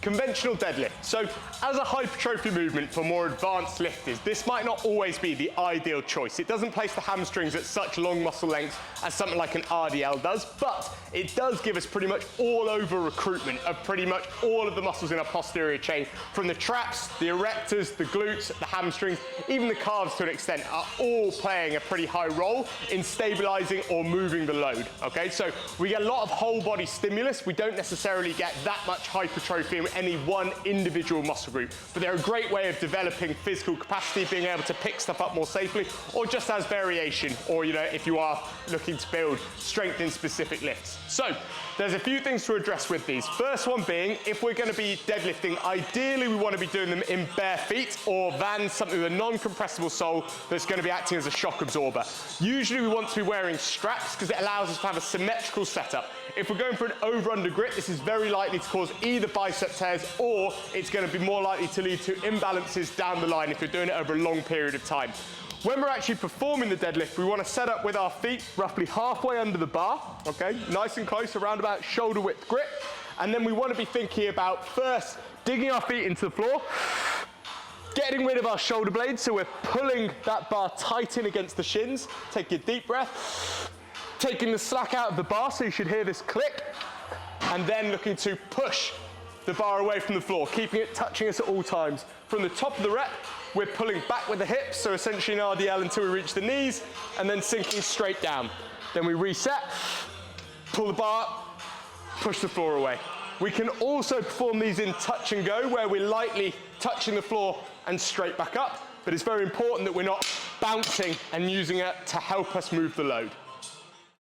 Conventional deadlift. So as a hypertrophy movement for more advanced lifters, this might not always be the ideal choice. It doesn't place the hamstrings at such long muscle lengths as something like an RDL does, but it does give us pretty much all over recruitment of pretty much all of the muscles in our posterior chain, from the traps, the erectors, the glutes, the hamstrings, even the calves to an extent, are all playing a pretty high role in stabilizing or moving the load, okay? So we get a lot of whole body stimulus. We don't necessarily get that much hypertrophy in any one individual muscle group, but they're a great way of developing physical capacity, being able to pick stuff up more safely, or just as variation, or if you are looking to build strength in specific lifts. So there's a few things to address with these. First one being, if we're going to be deadlifting, ideally we want to be doing them in bare feet or Vans, something with a non-compressible sole that's going to be acting as a shock absorber. Usually we want to be wearing straps because it allows us to have a symmetrical setup. If we're going for an over-under grip, this is very likely to cause either bicep tears, or it's going to be more likely to lead to imbalances down the line if you're doing it over a long period of time. When we're actually performing the deadlift, we want to set up with our feet roughly halfway under the bar, okay? Nice and close, around about shoulder width grip. And then we want to be thinking about first digging our feet into the floor, getting rid of our shoulder blades, so we're pulling that bar tight in against the shins. Take a deep breath. Taking the slack out of the bar, so you should hear this click, and then looking to push the bar away from the floor, keeping it touching us at all times. From the top of the rep, we're pulling back with the hips, so essentially an RDL until we reach the knees, and then sinking straight down. Then we reset, pull the bar, push the floor away. We can also perform these in touch and go, where we're lightly touching the floor and straight back up, but it's very important that we're not bouncing and using it to help us move the load.